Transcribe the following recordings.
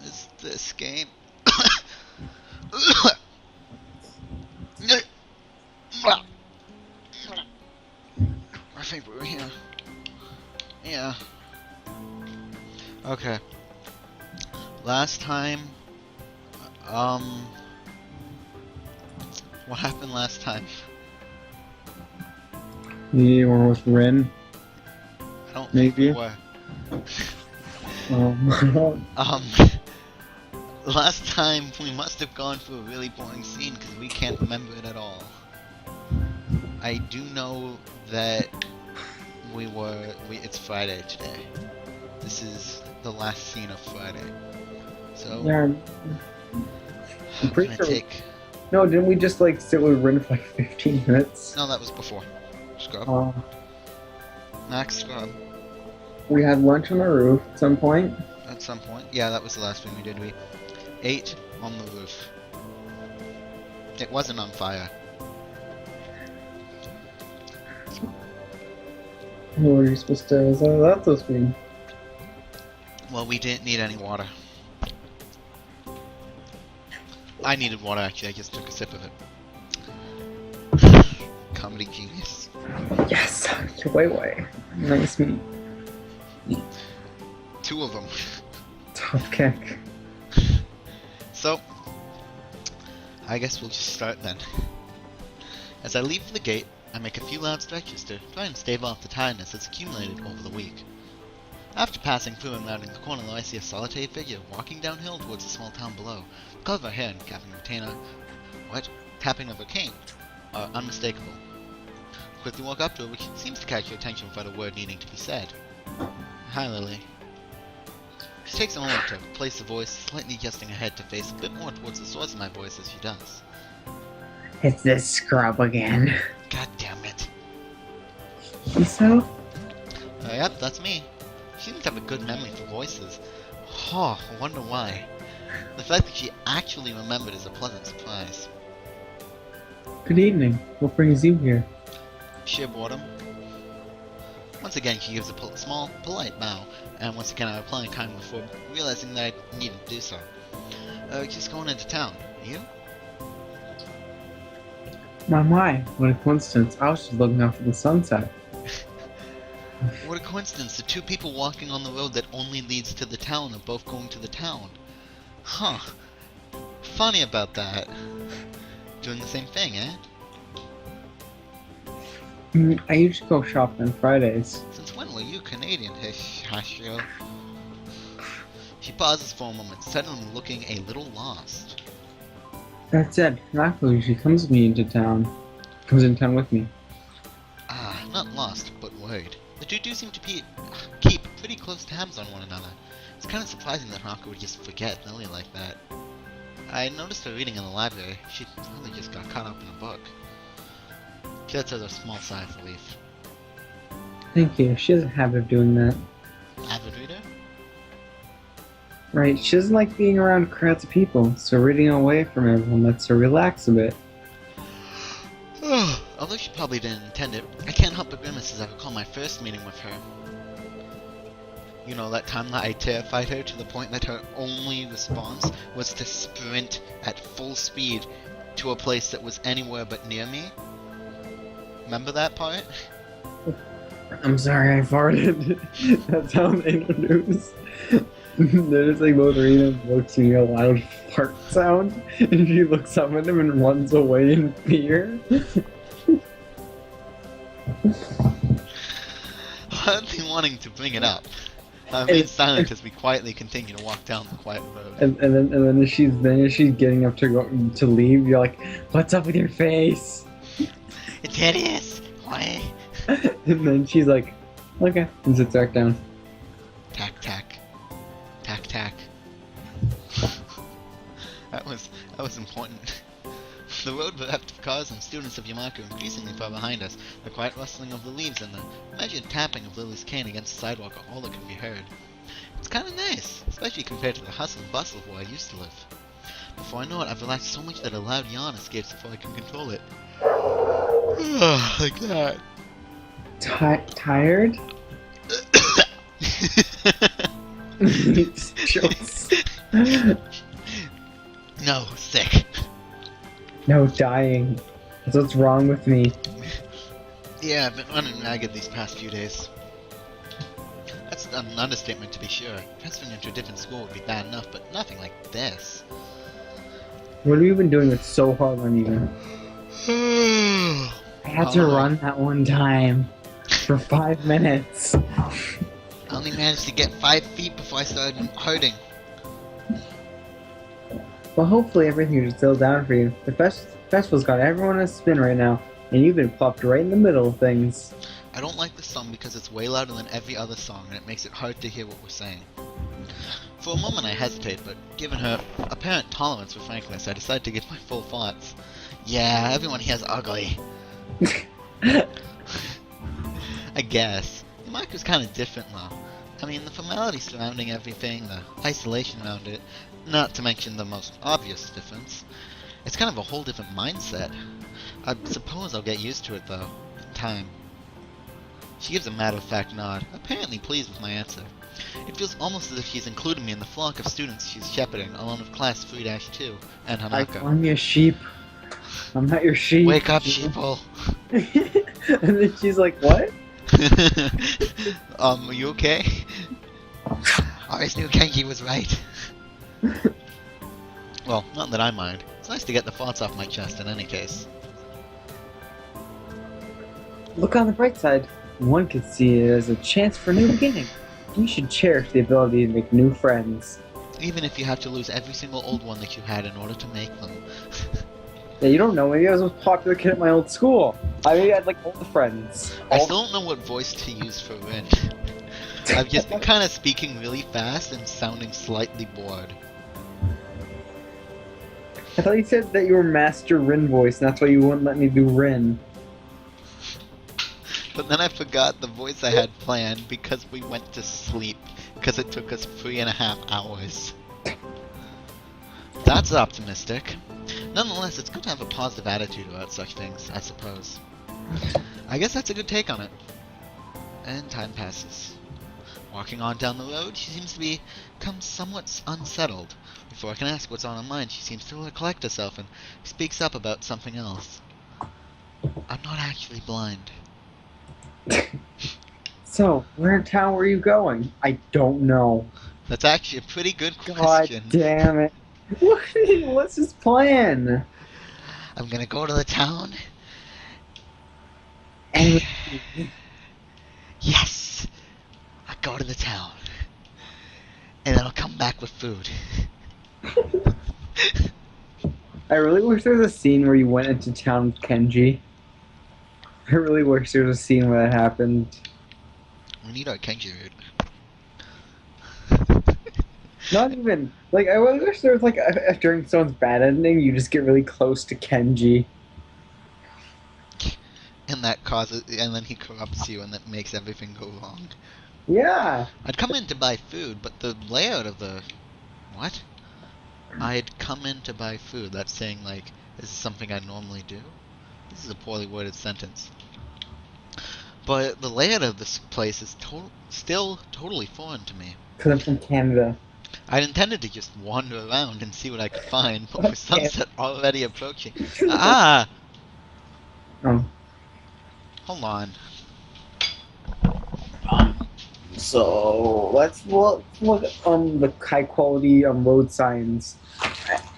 Is this game? I think we were here. Yeah. Okay. Last time, what happened last time? You were with Rin, I don't think we maybe? were. Um, Last time we must have gone through a really boring scene because we can't remember it at all. I do know that it's Friday today. This is the last scene of Friday. So, yeah, I'm I'm pretty gonna sure. take... No, didn't we just like sit with Rin for like 15 minutes? No, that was before. Scrub. Uh, Max Scrub. we had lunch on the roof at some point. At some point. Yeah, that was the last thing we did. We ate on the roof. It wasn't on fire. What were you supposed to? Is that supposed to be? Well, we didn't need any water. I needed water, actually. I just took a sip of it. Comedy genius. Yes, you're way. Nice meat. 2 of them. Top kick. So, I guess we'll just start then. As I leave the gate, I make a few loud stretches to try and stave off the tiredness that's accumulated over the week. After passing through and rounding the corner, I see a solitary figure walking downhill towards the small town below. The color of her hair and tapping of her cane are unmistakable. Quickly walk up to her, which seems to catch your attention without a word needing to be said. Hi, Lily. She takes a moment to place the voice, slightly adjusting her head to face a bit more towards the source of my voice as she does. It's this scrub again. God damn it. So? Yep, that's me. She seems to have a good memory for voices. Oh, I wonder why. The fact that she actually remembered is a pleasant surprise. Good evening. What brings you here? Sheer boredom. Once again, she gives a small, polite bow, and once again I reply in kind before realizing that I needn't do so. Just going into town. You? My, what a coincidence. I was just looking out for the sunset. What a coincidence, the 2 people walking on the road that only leads to the town are both going to the town. Huh. Funny about that. Doing the same thing, eh? I usually go shopping on Fridays. Since when were you Canadian, Hashio? She pauses for a moment, suddenly looking a little lost. That said, Nako usually comes with me into town. Comes in town with me. Not lost, but worried. The two do seem to keep pretty close tabs on one another. It's kind of surprising that Hako would just forget Lily like that. I noticed her reading in the library. She probably just got caught up in a book. She lets out a small sigh of relief. Thank you. She has a habit of doing that. Avid reader? Right, she doesn't like being around crowds of people, so reading away from everyone lets her relax a bit. Although she probably didn't intend it, I can't help but grimace as I recall my first meeting with her. You know, that time that I terrified her to the point that her only response was to sprint at full speed to a place that was anywhere but near me? Remember that part? I'm sorry, I farted. That's how they introduce. They're just like both reading books and you hear a loud fart sound, and she looks up at him and runs away in fear. Hardly wanting to bring it up. I remain silent as we quietly continue to walk down the quiet road. And then as she's getting up to leave, you're like, "What's up with your face?" It's hideous! Why? And then she's like, "Okay," and sits back down. Tack, tack. Tack, tack. That was important. The road bereft of cars and students of Yamaku increasingly far behind us. The quiet rustling of the leaves and the measured tapping of Lily's cane against the sidewalk are all that can be heard. It's kind of nice, especially compared to the hustle and bustle of where I used to live. Before I know it, I've relaxed so much that a loud yawn escapes before I can control it. Like that. Tired? He just chokes. No, sick. No, dying. That's what's wrong with me. Yeah, I've been running ragged these past few days. That's an understatement to be sure. Transferring into a different school would be bad enough, but nothing like this. What have you been doing that's so hard on you? I had to run that one time for 5 minutes. I only managed to get 5 feet before I started hurting. Well, hopefully everything will settle down for you. The festival's got everyone on a spin right now, and you've been plopped right in the middle of things. I don't like this song because it's way louder than every other song, and it makes it hard to hear what we're saying. For a moment I hesitate, but given her apparent tolerance for frankness, I decide to give my full thoughts. Yeah, everyone here's ugly. I guess. Yamaku's kind of different though. I mean, the formality surrounding everything, the isolation around it, not to mention the most obvious difference. It's kind of a whole different mindset. I suppose I'll get used to it though, in time. She gives a matter-of-fact nod, apparently pleased with my answer. It feels almost as if she's included me in the flock of students she's shepherding, along with Class 3-2 and Hanako. I'm your sheep. I'm not your sheep. Wake up, sheeple! And then she's like, what? Are you okay? Aris knew Kenji was right. Well, not that I mind. It's nice to get the thoughts off my chest in any case. Look on the bright side. One could see it as a chance for a new beginning. You should cherish the ability to make new friends. Even if you have to lose every single old one that you had in order to make them. Yeah, you don't know. Maybe I was the most popular kid at my old school. Maybe I had like old friends. I still don't know what voice to use for Rin. I've just been kind of speaking really fast and sounding slightly bored. I thought you said that you were Master Rin voice, and that's why you wouldn't let me do Rin. But then I forgot the voice I had planned because we went to sleep. Because it took us 3.5 hours. That's optimistic. Nonetheless, it's good to have a positive attitude about such things, I suppose. I guess that's a good take on it. And time passes. Walking on down the road, she seems to become somewhat unsettled. Before I can ask what's on her mind, she seems to collect herself and speaks up about something else. I'm not actually blind. So, where in town were you going? I don't know. That's actually a pretty good question. God damn it. What's his plan? I'm gonna go to the town. And Yes! I go to the town. And then I'll come back with food. I really wish there was a scene where you went into town with Kenji. I really wish there was a scene where that happened. We need our Kenji route. Not even like I really wish there was like during someone's bad ending, you just get really close to Kenji. And that causes, and then he corrupts you, and that makes everything go wrong. Yeah. I'd come in to buy food, but the layout of the what? I'd come in to buy food. That's saying like, this is something I normally do. This is a poorly worded sentence. But the layout of this place is still totally foreign to me. Because I'm from Canada. I'd intended to just wander around and see what I could find, but with sunset already approaching. Ah! Oh. Hold on. So let's look at the high quality road signs.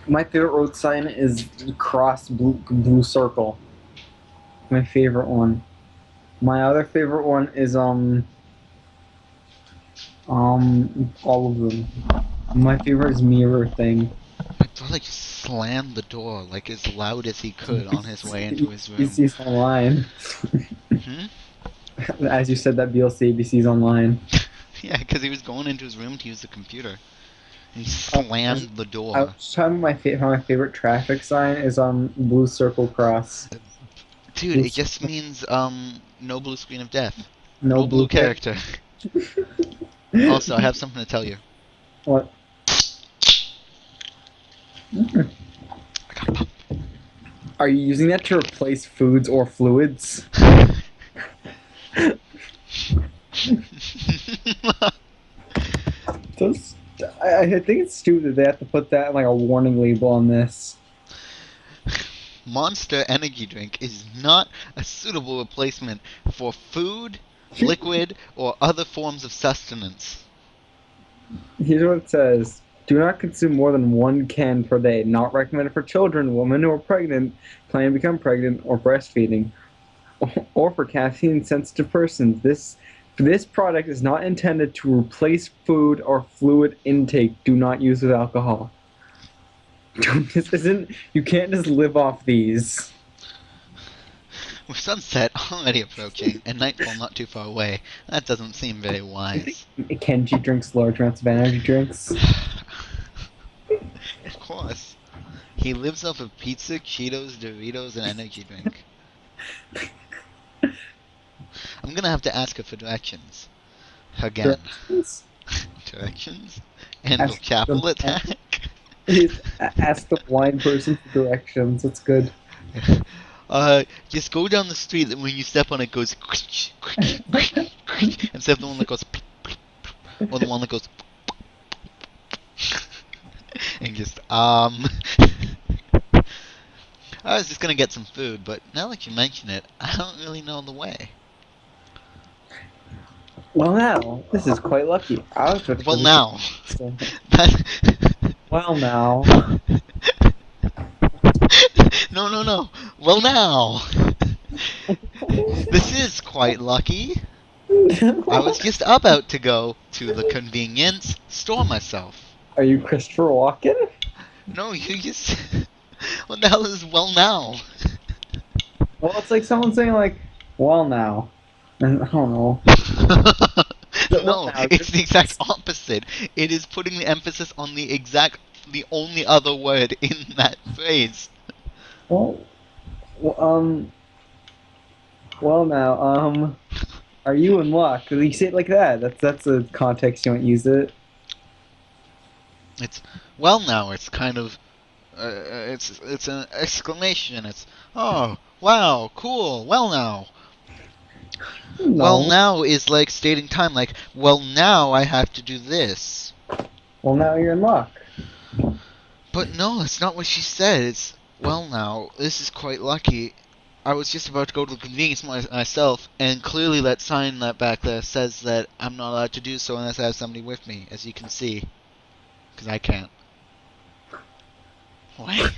My favorite road sign is cross blue circle. My favorite one. My other favorite one is all of them. My favorite is mirror thing. My brother just slammed the door like as loud as he could on his way into his room. ABC's online. As you said, that BLC ABC's online. Yeah, because he was going into his room to use the computer. And he slammed the door. I was telling my favorite traffic sign is blue circle cross. Dude, it just means no blue screen of death. No blue character. Also, I have something to tell you. What? I got pumped. Are you using that to replace foods or fluids? Those, I think it's stupid that they have to put that like a warning label on this. Monster energy drink is not a suitable replacement for food, liquid, or other forms of sustenance. Here's what it says. Do not consume more than 1 can per day. Not recommended for children, women who are pregnant, planning to become pregnant, or breastfeeding, or for caffeine-sensitive persons. This product is not intended to replace food or fluid intake. Do not use with alcohol. This isn't. You can't just live off these. With sunset already approaching and nightfall not too far away, that doesn't seem very You wise. think Kenji drinks large amounts of energy drinks? Of course. He lives off of pizza, Cheetos, Doritos, and energy drink. I'm gonna have to ask her for directions. Again. Directions? Directions? And the Ask chapel them- attack? Please ask the blind person for directions. That's good. Just go down the street and when you step on it goes instead of the one that goes or the one that goes and just I was just gonna get some food, but now that you mention it, I don't really know the way. Well, now this is quite lucky. I was about to Well visit- now. Well, now. No. Well now. This is quite lucky. I was just about to go to the convenience store myself. Are you Christopher Walken? No, you just. What the hell is well now? Well, it's like someone saying like, "Well, now," and I don't know. No, it's the exact opposite. It is putting the emphasis on the only other word in that phrase. Well, now, are you in luck? You say it like that. That's the context you might use it. It's well now. It's kind of it's an exclamation. It's oh wow cool. Well now. No. Well now is like stating time. Like well now I have to do this. Well, now you're in luck. But no, that's not what she said. It's well now. This is quite lucky. I was just about to go to the convenience myself, and clearly that sign that back there says that I'm not allowed to do so unless I have somebody with me, as you can see. Because I can't. What?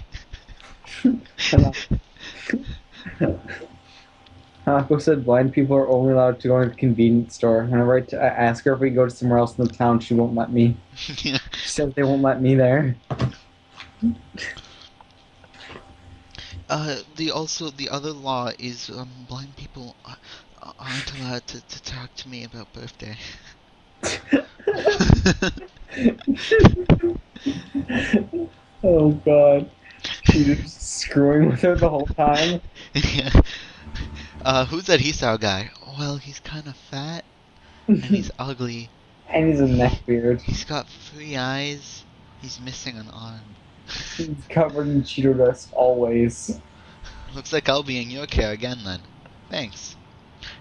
Hako said blind people are only allowed to go to the convenience store. Whenever I ask her if we go to somewhere else in the town, she won't let me. Yeah. She said they won't let me there. The other law is blind people aren't allowed to talk to me about birthday. Oh god. She just screwing with her the whole time. Yeah. Who's that Hisao guy? Well, he's kind of fat and he's ugly. And he's a neckbeard. He's got 3 eyes. He's missing an arm. He's covered in Cheeto dust always. Looks like I'll be in your care again then. Thanks.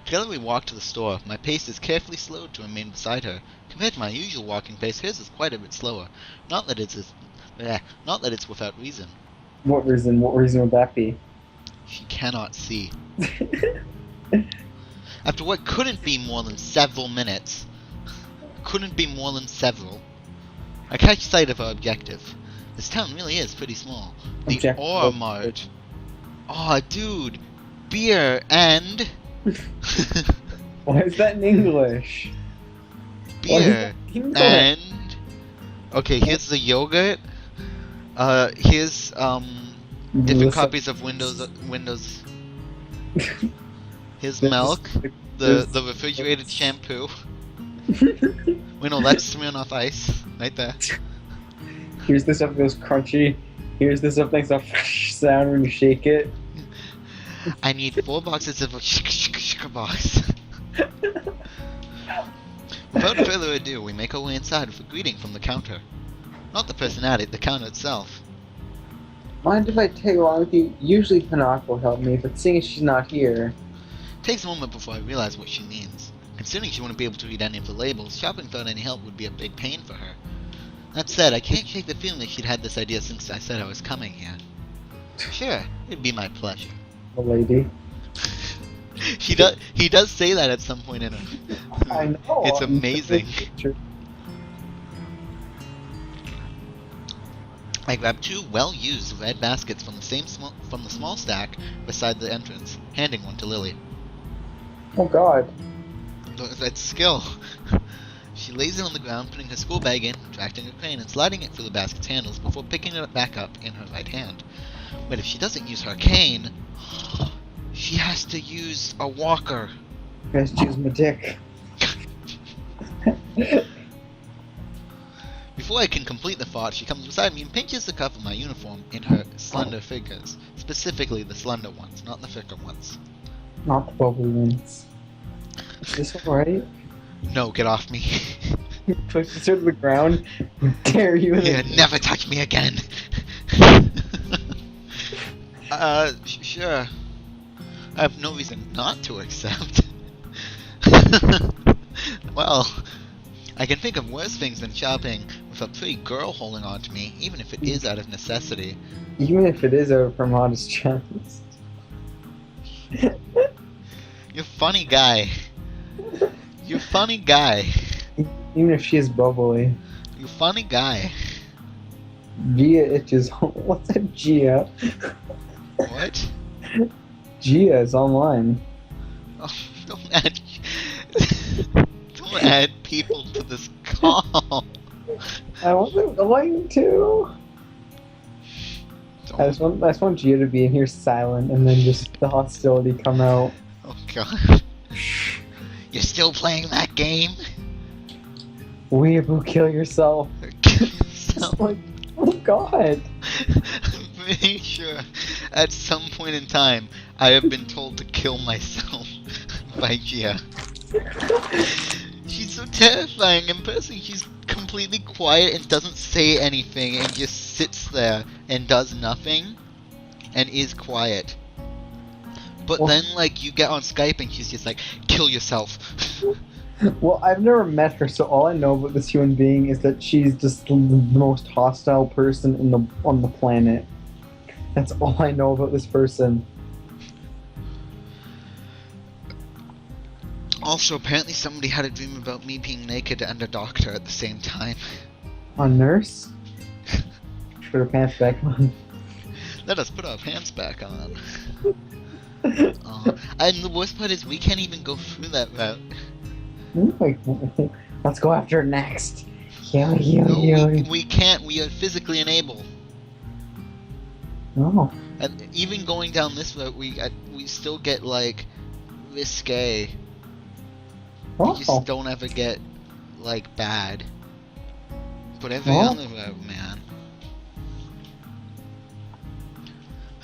Together we walk to the store. My pace is carefully slowed to remain beside her. Compared to my usual walking pace, hers is quite a bit slower. Not that it's without reason. What reason? What reason would that be? She cannot see. After what couldn't be more than several minutes, I catch sight of our objective. This town really is pretty small. The Objective. Ore Mart. Aw, dude. Beer and... Why is that in English? Why is Beer that in English? and... Okay, here's the yogurt. Here's, different Listen- copies of Windows. Here's This- milk. this- The refrigerated shampoo. Wait, no, that's Smirnoff Ice. Right there. Here's the stuff that goes crunchy. Here's the stuff that makes a fresh sound when you shake it. I need 4 boxes of a box. Without further ado, we make our way inside with a greeting from the counter. Not the person at it, the counter itself. Mind if I tag along with you? Usually Hanako will help me, but seeing as she's not here... It takes a moment before I realize what she means. Considering she wouldn't be able to read any of the labels, shopping without any help would be a big pain for her. That said, I can't shake the feeling that she'd had this idea since I said I was coming here. Sure, it'd be my pleasure. The lady. He does say that at some point in it. I know. It's amazing. I grabbed 2 well-used red baskets from the small stack beside the entrance, handing one to Lily. Oh God. That's skill. She lays it on the ground, putting her school bag in, retracting her crane, and sliding it through the basket's handles before picking it back up in her right hand. But if she doesn't use her cane, she has to use a walker. You guys choose my dick. Before I can complete the thought, she comes beside me and pinches the cuff of my uniform in her slender fingers. Specifically the slender ones, not the thicker ones. Not the bubbly ones. Is this alright? No, get off me. Pushes her to the ground. Dare you? Yeah, never touch me again. Sure. I have no reason not to accept. Well, I can think of worse things than shopping with a pretty girl holding on to me, even if it is out of necessity. Even if it is out of her modest chest. You're a funny guy. You're a funny guy. Even if she is bubbly. You're a funny guy. Gia itches. What's a Gia? What? Gia is online. Oh, don't add people to this call. I wasn't going to. I just want Gia to be in here silent and then just the hostility come out. Oh God. You're still playing that game? Weeaboo, kill yourself. Kill It's yourself. like, oh God. I'm pretty sure at some point in time I have been told to kill myself by Gia. She's so terrifying in person. She's completely quiet and doesn't say anything and just sits there and does nothing and is quiet. But then, like, you get on Skype and she's just like, kill yourself. Well, I've never met her, so all I know about this human being is that she's just the most hostile person on the planet. That's all I know about this person. Also, apparently somebody had a dream about me being naked and a doctor at the same time. A nurse? Put her pants back on. Let us put our pants back on. And the worst part is we can't even go through that route. Let's go after her next. No, we can't. We are physically unable. Oh. And even going down this route, we still get like risque. We just don't ever get like bad. But every other route, man.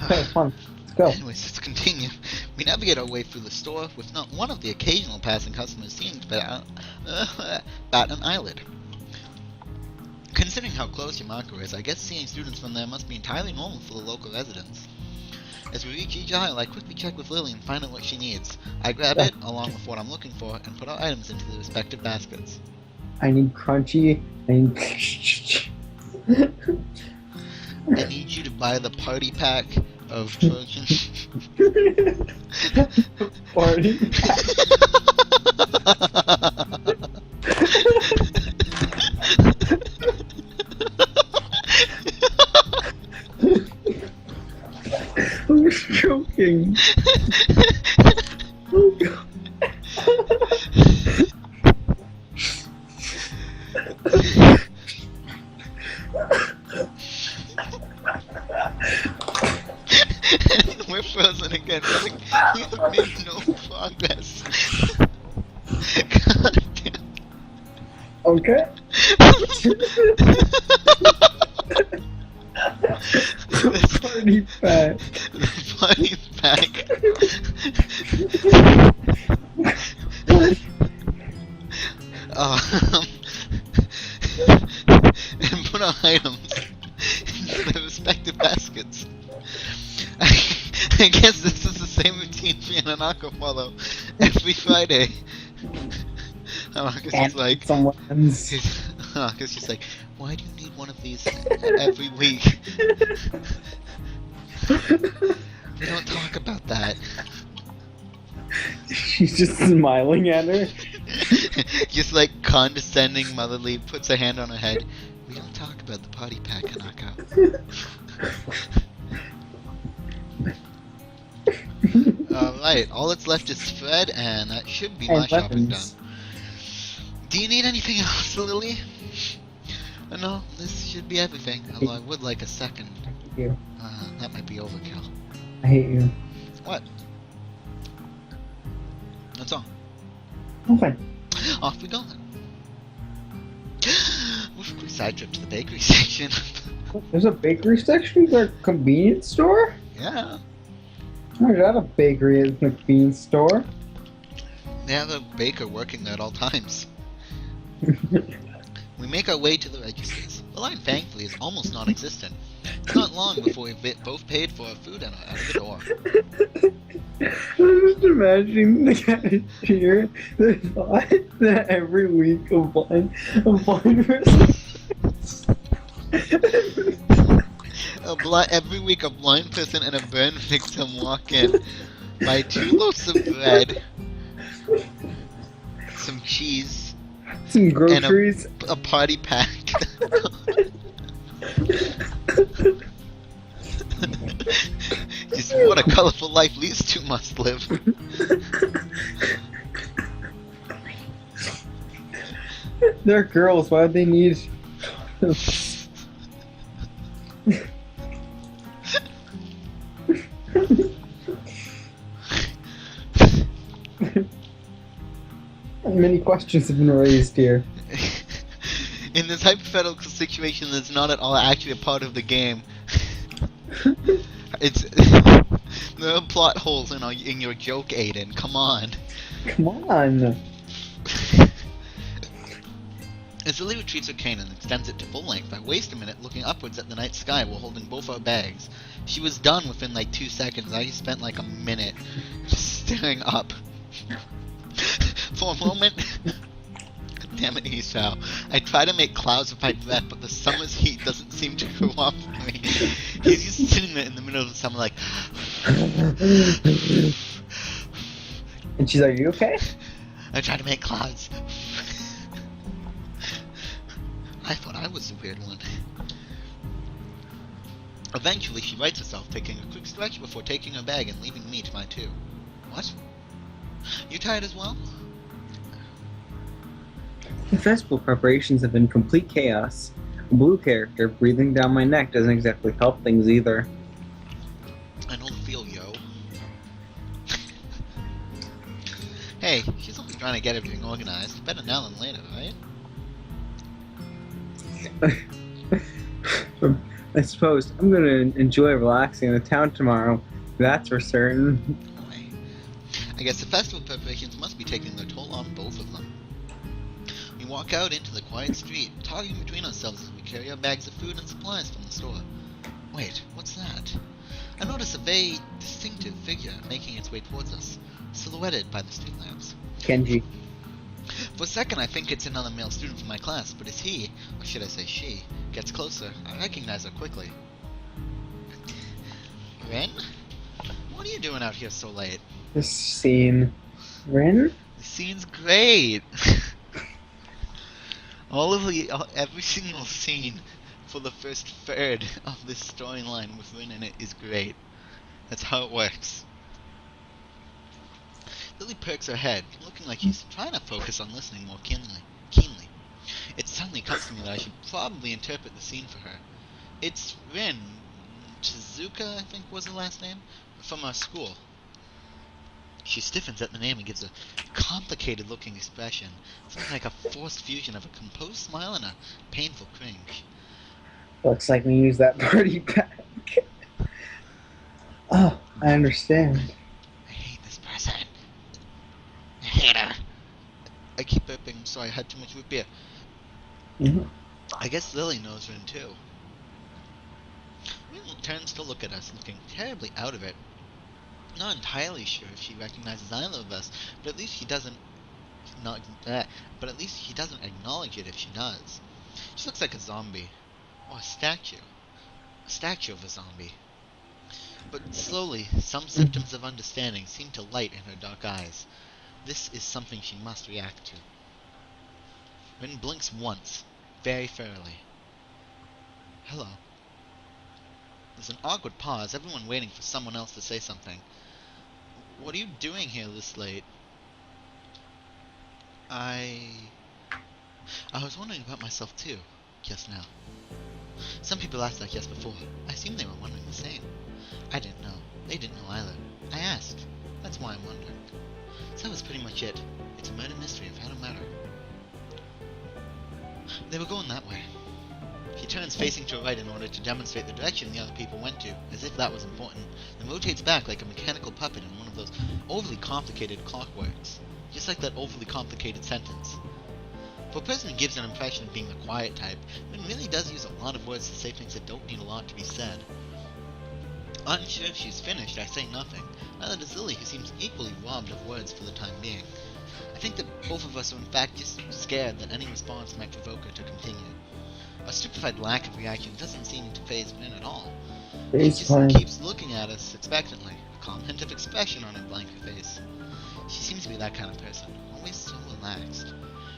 Okay, come on. Let's go. Anyways, let's continue. We navigate our way through the store with not one of the occasional passing customers seeming to bat an eyelid. Considering how close Yamako is, I guess seeing students from there must be entirely normal for the local residents. As we reach each aisle, I quickly check with Lily and find out what she needs. I grab it, along with what I'm looking for, and put our items into the respective baskets. I need crunchy. I need... I need you to buy the party pack of Trojan. Party I'm joking. Oh God. We're frozen again. We have made no progress. God damn. Okay. Party pack. The party pack. And put our items into their respective baskets. I guess this is the same routine Fianna follow every Friday. Because And he's like, someone's. because she's like, why do you need one of these every week? We don't talk about that. She's just smiling at her. Just like condescending motherly, puts a hand on her head. We don't talk about the potty pack, Kanako. Alright, all that's left is thread, and that should be my And shopping done. weapons. Do you need anything else, Lily? No, this should be everything. Although I would like a second. I hate you. That might be overkill. I hate you. What? That's all. Okay. Off we go then. Quick side trip to the bakery section. There's a bakery section? Is there a convenience store? Yeah. There's not a bakery at the convenience store. They have a baker working there at all times. We make our way to the registers. The line, thankfully, is almost non-existent. It's not long before we've both paid for our food and are out of the door. I'm just imagining the cashier that thought that every week a blind person. Every week, a blind person and a burn victim walk in, buy 2 loaves of bread, some cheese, Some groceries. and a party pack. Just what a colorful life these two must live. They're girls. Why would they need? Many questions have been raised here. In this hypothetical situation that's not at all actually a part of the game, it's there are plot holes in your joke, Aiden. Come on. Come on. As Lily retreats her cane and extends it to full length, I waste a minute looking upwards at the night sky while holding both our bags. She was done within like 2 seconds. I spent like a minute just staring up. For a moment, damn it, Esau. I try to make clouds with my breath, but the summer's heat doesn't seem to go off for me. He's just sitting there in the middle of the summer like... And she's like, "You okay?" I try to make clouds. I thought I was the weird one. Eventually, she rights herself, taking a quick stretch before taking her bag and leaving me to my 2. What? You tired as well? The festival preparations have been complete chaos. A blue character breathing down my neck doesn't exactly help things either. I know the feel, yo. Hey, she's only trying to get everything organized. Better now than later, right? I suppose I'm gonna enjoy relaxing in the town tomorrow. That's for certain. Boy. I guess the festival preparations must be taking their toll on both of them. We walk out into the quiet street, talking between ourselves as we carry our bags of food and supplies from the store. Wait, what's that? I notice a very distinctive figure making its way towards us, silhouetted by the street lamps. Kenji. For a second I think it's another male student from my class, but as he, or should I say she, gets closer, I recognize her quickly. Ren? What are you doing out here so late? This scene. Rin? The scene's great! Every single scene for the first third of this storyline with Rin in it is great. That's how it works. Lily perks her head, looking like she's trying to focus on listening more keenly. It suddenly comes to me that I should probably interpret the scene for her. It's Rin, Chizuka, I think was her last name, from our school. She stiffens at the name and gives a complicated-looking expression, something like a forced fusion of a composed smile and a painful cringe. Looks like we use that party pack. Oh, I understand. I hate this person. I hate her. I keep burping, so I had too much root beer. Mm-hmm. I guess Lily knows Rin too. Rin turns to look at us, looking terribly out of it. Not entirely sure if she recognizes either of us, but at least she doesn't Not, but at least she doesn't acknowledge it if she does. She looks like a zombie. Or a statue. A statue of a zombie. But slowly, some symptoms of understanding seem to light in her dark eyes. This is something she must react to. Rin blinks once, very thoroughly. Hello. There's an awkward pause, everyone waiting for someone else to say something. What are you doing here this late? I was wondering about myself too, just now. Some people asked that just before. I assumed they were wondering the same. I didn't know. They didn't know either. I asked. That's why I'm wondering. So that was pretty much it. It's a murder mystery of how to murder. They were going that way. She turns facing to her right in order to demonstrate the direction the other people went to, as if that was important, then rotates back like a mechanical puppet in one of those overly complicated clockworks. Just like that overly complicated sentence. For a person who gives an impression of being the quiet type, Rin really does use a lot of words to say things that don't need a lot to be said. Unsure if she's finished, I say nothing. Neither does Lily, who seems equally robbed of words for the time being. I think that both of us are in fact just scared that any response might provoke her to continue. A stupefied lack of reaction doesn't seem to faze Rin at all. She just keeps looking at us expectantly, a calm hint of expression on her blank face. She seems to be that kind of person, always so relaxed.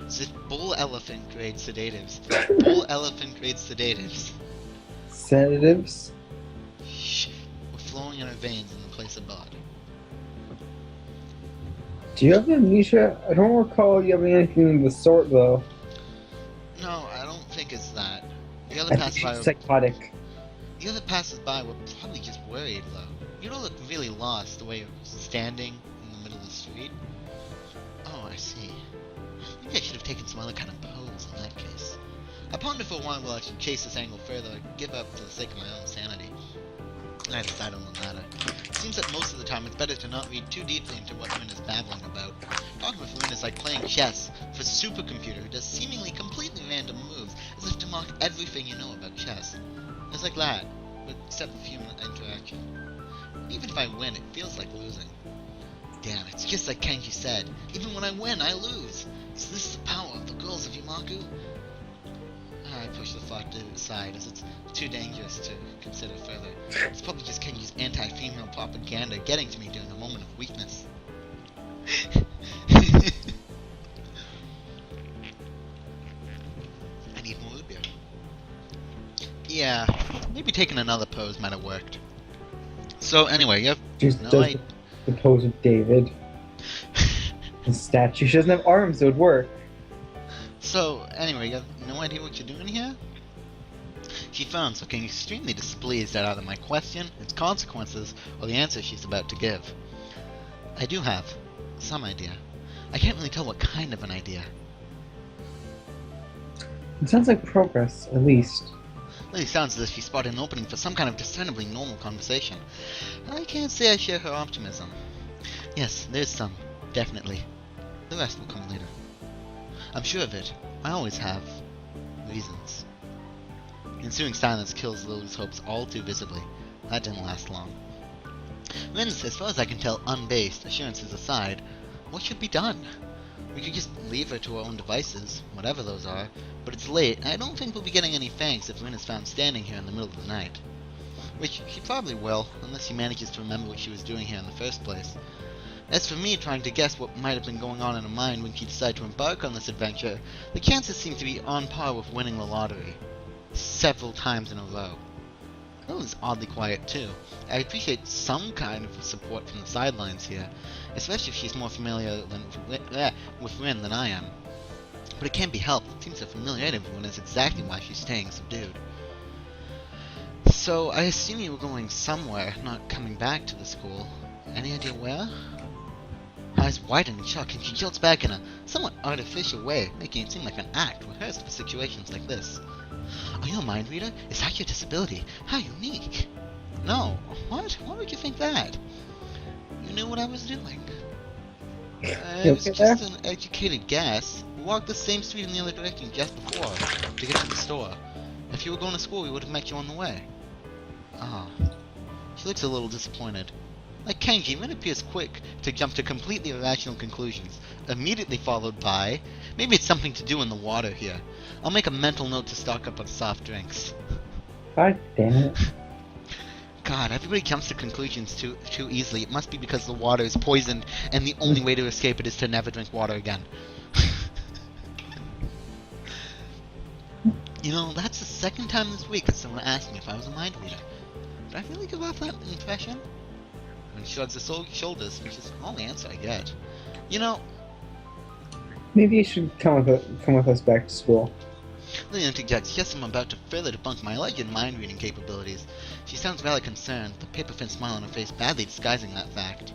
As if bull elephant grade sedatives. Bull elephant grade sedatives. Sedatives? Shh. Were flowing in her veins in the place of blood. Do you have amnesia? I don't recall you having anything of the sort, though. No, I don't think it's that. The I other think passersby she's psychotic. The other passers-by were probably just worried, though. You don't look really lost the way you're standing in the middle of the street. Oh, I see. Maybe I should have taken some other kind of pose in that case. I pondered for a while whether I should chase this angle further or give up for the sake of my own sanity. I decided on the latter. It seems that most of the time it's better to not read too deeply into what Rin is babbling about. Talking with Rin is like playing chess with a supercomputer who does seemingly completely random moves, as if to mock everything you know about chess. It's like that, but except for human interaction. Even if I win, it feels like losing. Damn, it's just like Kenji said. Even when I win, I lose. Is this the power of the girls of Yamaku? I push the thought to the side, as it's too dangerous to consider further. It's probably just Kenji's anti-female propaganda getting to me during a moment of weakness. I need more root beer. Yeah, maybe taking another pose might have worked. So anyway, you have Just no does idea. the pose of David. The statue. She doesn't have arms, so it would work. So anyway, you have no idea what you're doing here? She frowns, looking extremely displeased at either my question, its consequences, or the answer she's about to give. I do have some idea. I can't really tell what kind of an idea. It sounds like progress, at least. Lily sounds as if she spotted an opening for some kind of discernibly normal conversation. I can't say I share her optimism. Yes, there's some, definitely. The rest will come later. I'm sure of it. I always have reasons. The ensuing silence kills Lily's hopes all too visibly. That didn't last long. Rin's, as far as I can tell, unbased, assurances aside, what should be done? We could just leave her to her own devices, whatever those are, but it's late, and I don't think we'll be getting any thanks if Rin is found standing here in the middle of the night. Which she probably will, unless she manages to remember what she was doing here in the first place. As for me trying to guess what might have been going on in her mind when she decided to embark on this adventure, the chances seem to be on par with winning the lottery. Several times in a row. Lily's oddly quiet too. I appreciate some kind of support from the sidelines here, especially if she's more familiar with Rin than I am. But it can't be helped. It seems her familiarity with Rin is exactly why she's staying subdued. So I assume you were going somewhere, not coming back to the school. Any idea where? Eyes widen in shock, and she jolts back in a somewhat artificial way, making it seem like an act rehearsed for situations like this. Are you a mind reader? Is that your disability? How unique! No. What? Why would you think that? You knew what I was doing. It was just an educated guess. We walked the same street in the other direction just before, to get to the store. If you were going to school, we would have met you on the way. Ah. She looks a little disappointed. Like Kenji, Rin appears quick to jump to completely irrational conclusions, immediately followed by, maybe it's something to do in the water here. I'll make a mental note to stock up on soft drinks. God damn it. God, everybody jumps to conclusions too easily. It must be because the water is poisoned, and the only way to escape it is to never drink water again. You know, that's the second time this week that someone asked me if I was a mind reader. Did I really give off that impression? And he shrugs his shoulders, which is the only answer I get. You know, Maybe you should come with us back to school. Lily interjects, yes, I'm about to further debunk my alleged mind-reading capabilities. She sounds rather concerned, the paper-thin smile on her face badly disguising that fact.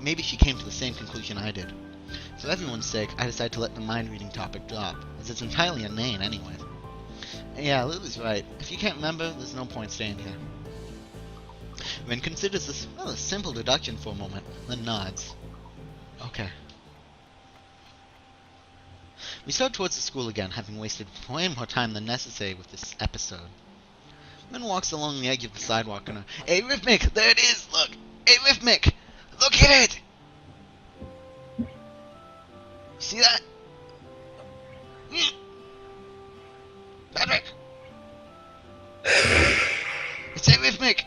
Maybe she came to the same conclusion I did. For everyone's sake, I decided to let the mind-reading topic drop, as it's entirely inane anyway. Yeah, Lily's right. If you can't remember, there's no point staying here. Rin considers this rather simple deduction for a moment, then nods. Okay. We start towards the school again, having wasted way more time than necessary with this episode. Rin walks along the edge of the sidewalk and hey, Rhythmic! There it is! Look! Hey, Rhythmic! Look at it! See that? Patrick! It's arrhythmic!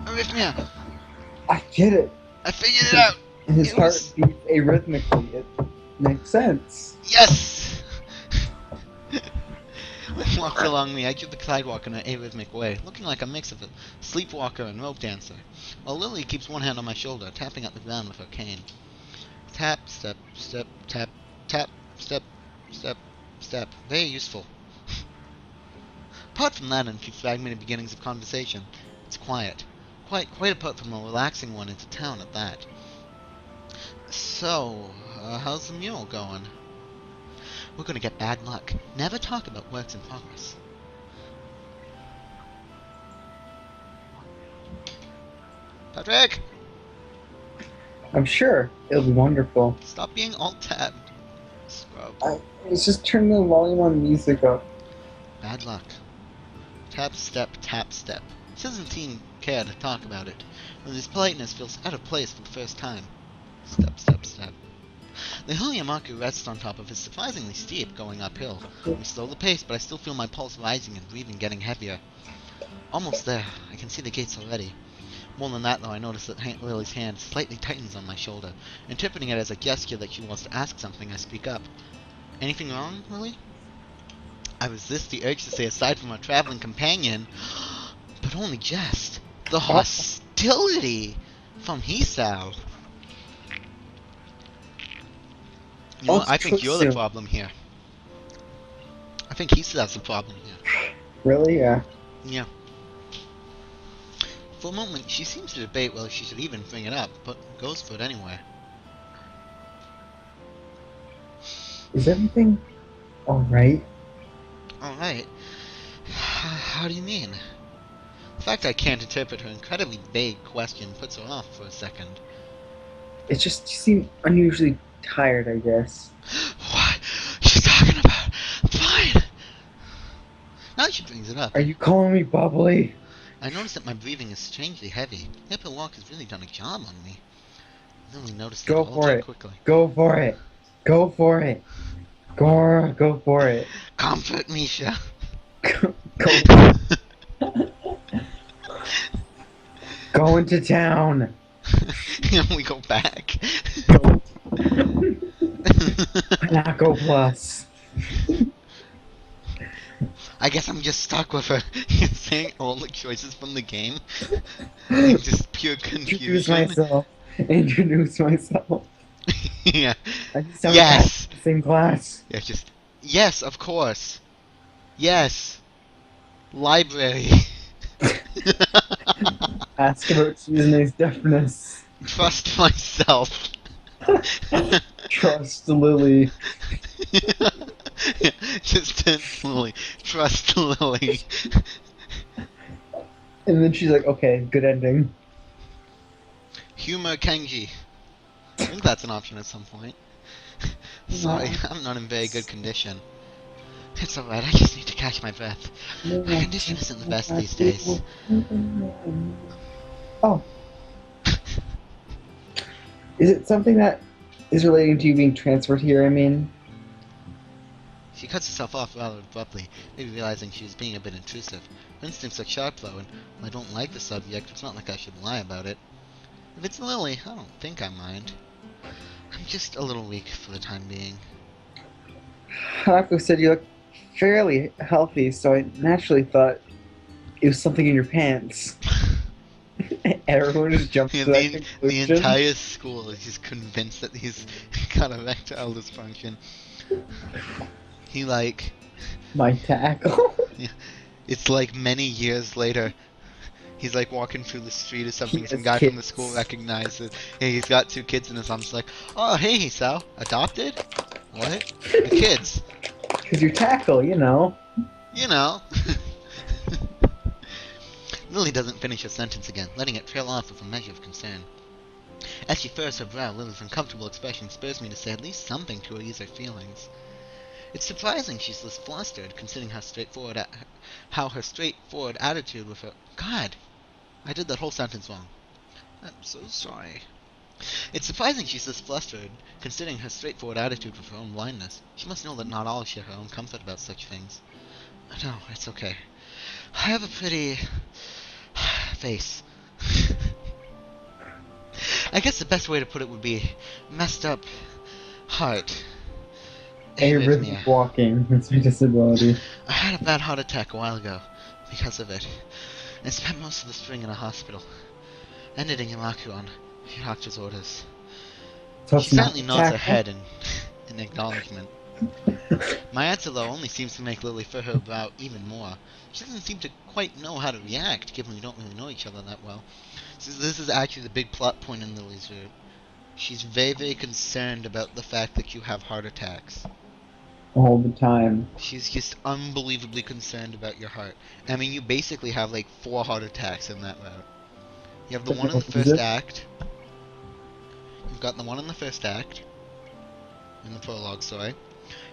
Arrhythmia! I get it. I figured it out! His It heart was- beats arrhythmically. It makes sense. Yes! Lynn walks along the edge of the sidewalk in an arrhythmic way, looking like a mix of a sleepwalker and rope dancer, while Lily keeps one hand on my shoulder, tapping at the ground with her cane. Tap, step, step, tap, tap, step, step, step. Very useful. Apart from that and a few fragmented beginnings of conversation, it's quiet. Quite apart from a relaxing one into town at that. So, how's the mural going? We're gonna get bad luck. Never talk about works in progress. Patrick! I'm sure it'll be wonderful. Stop being alt-tabbed. Scrub. Let's just turn the volume on music up. Bad luck. Tap, step, tap, step. He doesn't seem care to talk about it, and his politeness feels out of place for the first time. Step, step, step. The hill Yamaku rests on top of is surprisingly steep, going uphill. We slow the pace, but I still feel my pulse rising and breathing getting heavier. Almost there. I can see the gates already. More than that, though, I notice that Lily's hand slightly tightens on my shoulder. Interpreting it as a gesture that she wants to ask something, I speak up. Anything wrong, Lily? I resist the urge to say aside from our traveling companion, but only jest. The hostility from Hisao. You know, I think you're the problem here. I think Hisao's the problem here. Really? Yeah. Yeah. For a moment, she seems to debate whether she should even bring it up, but goes for it anyway. Is everything alright? Alright. How do you mean? The fact I can't interpret her incredibly vague question puts her off for a second. It's just you seem unusually tired, I guess. What? She's talking about? Fine! Now she brings it up. Are you calling me bubbly? I notice that my breathing is strangely heavy. The upper walk has really done a job on me. I only noticed Go it all for too it. quickly. Go for it. Go for it. Go for it. Comfort, Misha. Go. Go into town. And we go back. Go. Not go plus. I guess I'm just stuck with her saying all the choices from the game. Like just pure Introduce confusion. myself. Yeah. I just don't Yes. have the same class. Yeah, just yes, of course. Yes. Library. Ask about Suzune's deafness. Trust myself. Trust Lily. Just turns Lily. Trust Lily. And then she's like, okay, good ending. Humor Kenji. I think that's an option at some point. Sorry, I'm not in very good condition. It's alright, I just need to catch my breath. My condition isn't the best these days. Oh, is it something that is relating to you being transferred here? I mean, She cuts herself off rather abruptly, maybe realizing she was being a bit intrusive. Her instincts are sharp though, and while I don't like the subject, it's not like I should lie about it. If it's Lily, I don't think I mind. I'm just a little weak for the time being. Hanako said you look fairly healthy, so I naturally thought it was something in your pants. Everyone just jumps Yeah, to that the conclusion. entire school is just convinced that he's got erectile dysfunction. He like, My tackle. yeah, it's like many years later. He's like walking through the street or He something. Some has guy from the school kids. recognizes. Yeah, he's got two kids, and his mom's like, "Oh, hey, Sal, adopted? What? The kids? Because your tackle, you know. You know." Lily doesn't finish her sentence again, letting it trail off with a measure of concern. As she furrows her brow, Lily's uncomfortable expression spurs me to say at least something to ease her feelings. It's surprising she's this flustered, considering how her straightforward attitude with her. God, I did that whole sentence wrong. I'm so sorry. It's surprising she's this flustered, considering her straightforward attitude with her own blindness. She must know that not all share her own comfort about such things. No, it's okay. I have a pretty face. I guess the best way to put it would be messed up heart. Arrhythmia. Arrhythmic walking. That's my disability. I had a bad heart attack a while ago because of it. I spent most of the spring in a hospital. Ended in Yamaku on your doctor's orders. So She it's not silently the nods her tackle? head in acknowledgement. My answer, though, only seems to make Lily furrow her brow even more. She doesn't seem to quite know how to react, given we don't really know each other that well. So this is actually the big plot point in Lily's route. She's very, very concerned about the fact that you have heart attacks. All the time. She's just unbelievably concerned about your heart. I mean, you basically have like 4 heart attacks in that route. You have the one in the Is first it? act. You've got the one in the first act. In the prologue, sorry.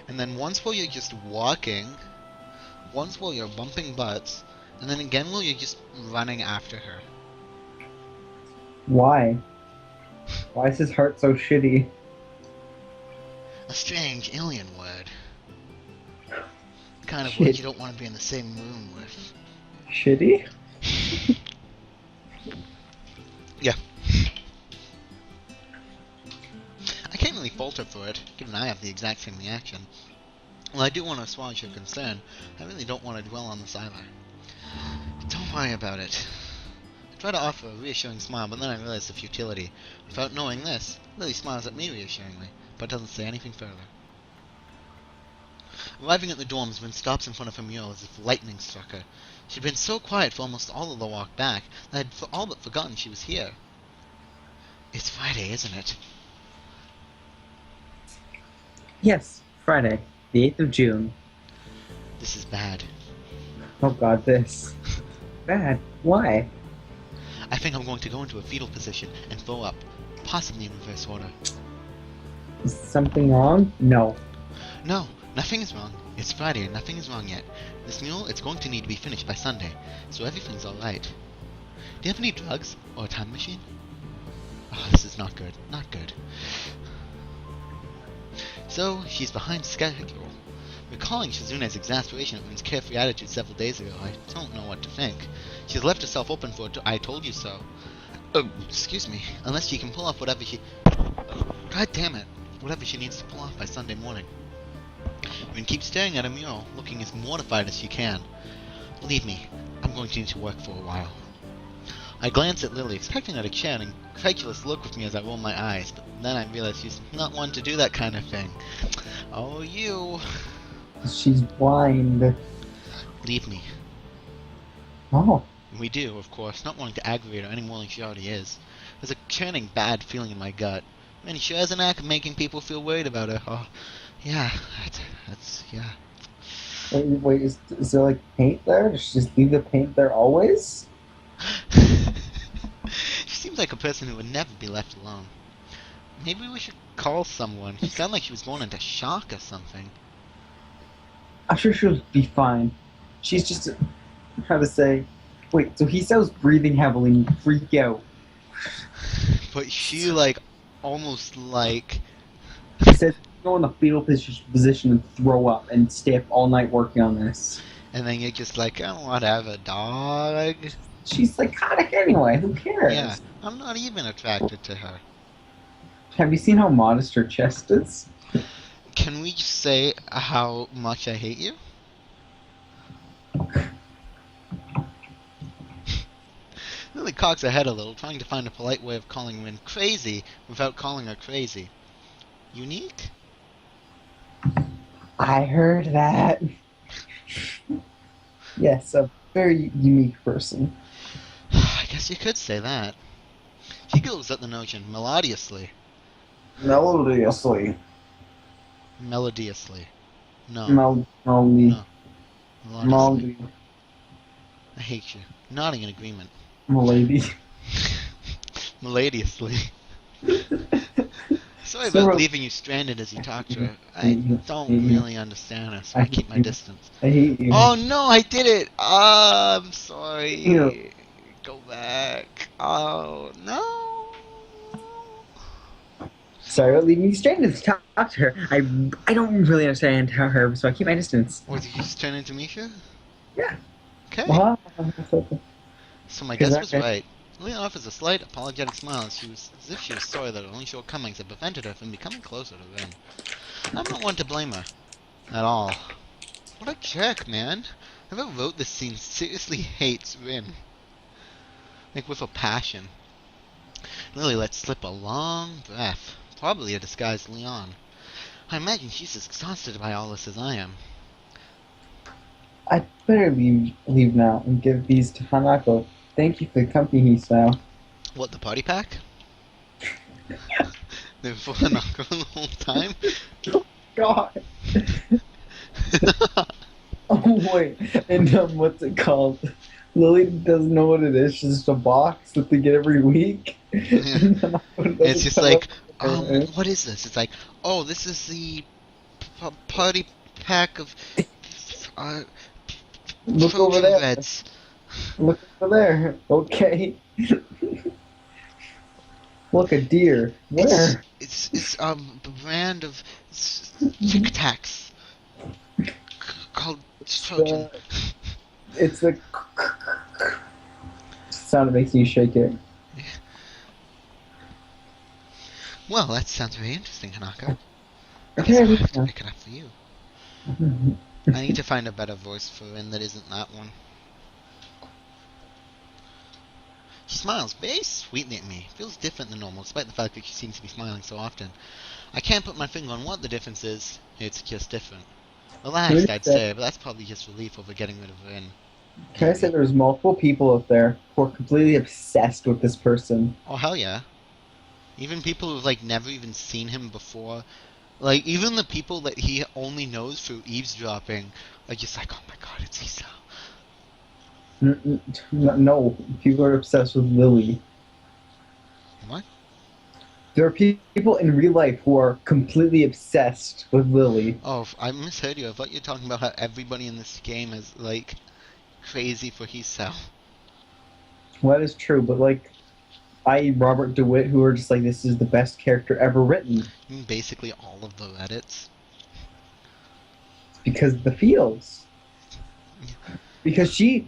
And then once while you're just walking. Once while you're bumping butts. And then again while you're just running after her. Why? Why is his heart so shitty? A strange alien word. The kind of word Shit. you don't want to be in the same room with. Shitty? Yeah. I can't really fault her for it, given I have the exact same reaction. While I do want to assuage her concern, I really don't want to dwell on this either. Don't worry about it. I try to offer a reassuring smile, but then I realize the futility. Without knowing this, Lily smiles at me reassuringly, but doesn't say anything further. Arriving at the dorms, Rin stops in front of her mural as if lightning struck her. She'd been so quiet for almost all of the walk back that I'd all but forgotten she was here. It's Friday, isn't it? Yes, Friday, the 8th of June. This is bad. Oh god, this. Bad. Why? I think I'm going to go into a fetal position and throw up, possibly in reverse order. Is something wrong? No. No, nothing is wrong. It's Friday and nothing is wrong yet. This mural, it's going to need to be finished by Sunday, so everything's alright. Do you have any drugs? Or a time machine? Oh, this is not good. Not good. So, she's behind schedule. Recalling Shizune's exasperation at Rin's carefree attitude several days ago, I don't know what to think. She's left herself open for I told you so. Oh, excuse me. Unless she can pull off whatever she... God damn it. Whatever she needs to pull off by Sunday morning. Rin keeps staring at her mural, looking as mortified as she can. Believe me, I'm going to need to work for a while. I glance at Lily, expecting her to share an incredulous look with me as I roll my eyes, but then I realize she's not one to do that kind of thing. Oh, you. She's blind. Leave me. Oh. We do, of course, not wanting to aggravate her any more than she already is. There's a churning bad feeling in my gut. And she has an knack of making people feel worried about her. Oh, yeah, yeah. Wait, is there like paint there? Does she just leave the paint there always? She seems like a person who would never be left alone. Maybe we should call someone. She sounded like she was going into shock or something. I'm sure she'll be fine. She's just, how to say, wait, so Hisao's breathing heavily and you freak out. But she, like, almost, like... He says, go in the fetal position and throw up and stay up all night working on this. And then you're just like, oh, whatever, dog. She's psychotic anyway, who cares? Yeah, I'm not even attracted to her. Have you seen how modest her chest is? Can we just say how much I hate you? Lily cocks her head a little, trying to find a polite way of calling Rin crazy without calling her crazy. Unique? I heard that. Yes, a very unique person. I guess you could say that. She giggles at the notion, melodiously. Melodiously. Melodiously. No. Melody. No. Melodiously. Melody. I hate you. Nodding in agreement. Milady. Melodiously. Sorry So about leaving you stranded as you talk to her. I don't really understand her, so I keep my distance. I hate you. Oh no, I did it! Oh, I'm sorry. Ew. Go back. Oh, no. Sorry about leaving me stranded to talk to her. I don't really understand her, so I keep my distance. Or did you just turn into Misha? Yeah. Okay. What? So my guess was Okay. right. Leon offers a slight, apologetic smile as if she was sorry that her only shortcomings had prevented her from becoming closer to Rin. I'm not one to blame her. At all. What a jerk, man. Whoever wrote this scene seriously hates Rin. Like, with a passion. Lily let slip a long breath. Probably a disguised Leon. I imagine she's as exhausted by all this as I am. I'd better leave now and give these to Hanako. Thank you for the company, Hisao. What, the party pack? They were for Hanako the whole time? God. Oh wait, and what's it called? Lily doesn't know what it is. She's just a box that they get every week. Yeah. It's just like, what is this? It's like, oh, this is the party pack of Look over there. Reds. Look over there. Okay. Look, a deer. Where? It's a brand of Tic Tacs called Trojan. It's the sound that makes you shake it. Well, that sounds very interesting, Hanako. Okay. I have to pick it up for you. I need to find a better voice for Rin that isn't that one. She smiles very sweetly at me. Feels different than normal, despite the fact that she seems to be smiling so often. I can't put my finger on what the difference is. It's just different. Relaxed, I'd say, but that's probably just relief over getting rid of Rin. Can I say there's multiple people out there who are completely obsessed with this person? Oh, hell yeah. Even people who've, like, never even seen him before. Like, even the people that he only knows through eavesdropping are just like, oh my god, it's Hisao. No, people are obsessed with Lily. What? There are people in real life who are completely obsessed with Lily. Oh, I misheard you. I thought you were talking about how everybody in this game is, like, crazy for Hisao. Well, that is true, but like, Robert DeWitt, who are just like, this is the best character ever written. I mean, basically all of the Reddits. Because the feels. Because she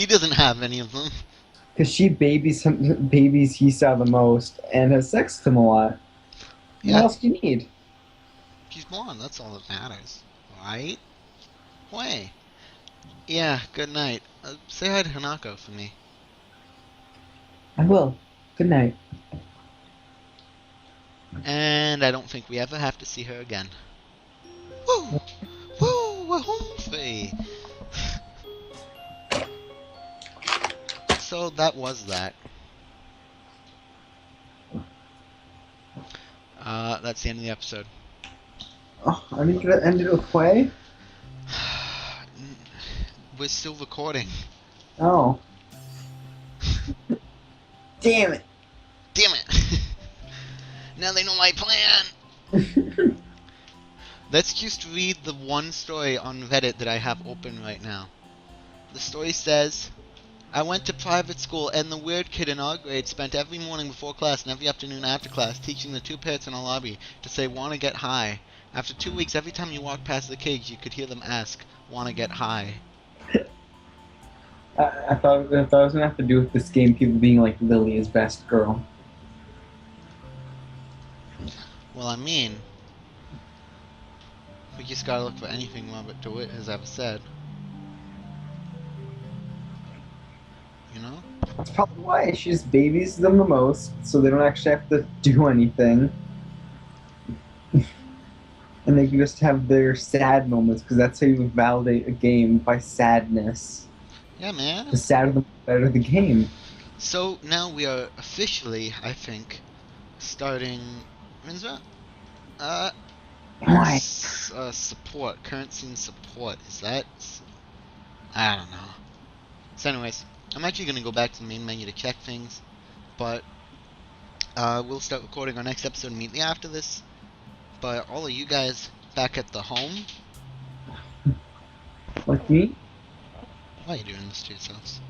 doesn't have any of them. Because she babies Hisao the most and has sex with him a lot. Yeah. What else do you need? She's blonde, that's all that matters. Right? Way. Yeah, good night. Say hi to Hanako for me. I will. Good night. And I don't think we ever have to see her again. Woo! Woo! We're home free! So that was that. That's the end of the episode. Oh, are you gonna end it with play? We're still recording. Oh. Damn it. Damn it! Now they know my plan! Let's just read the one story on Reddit that I have open right now. The story says, I went to private school, and the weird kid in our grade spent every morning before class and every afternoon after class teaching the two parrots in our lobby to say, wanna get high. After 2 weeks, every time you walked past the cage, you could hear them ask, wanna get high. I thought it was gonna have to do with this game, people being like Lily is best girl. Well, I mean, we just gotta look for anything Robert DeWitt has ever said. You know? That's probably why she just babies them the most, so they don't actually have to do anything. And they can just have their sad moments, because that's how you validate a game, by sadness. Yeah, man. The sadder the better the game. So now we are officially, I think, starting RIN'S. Why? Support, current scene support. Is that? I don't know. So, anyways, I'm actually gonna go back to the main menu to check things, but we'll start recording our next episode immediately after this. But all of you guys back at the home, Like me? why are you doing this to yourselves?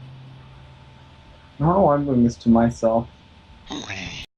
Oh, I'm doing this to myself.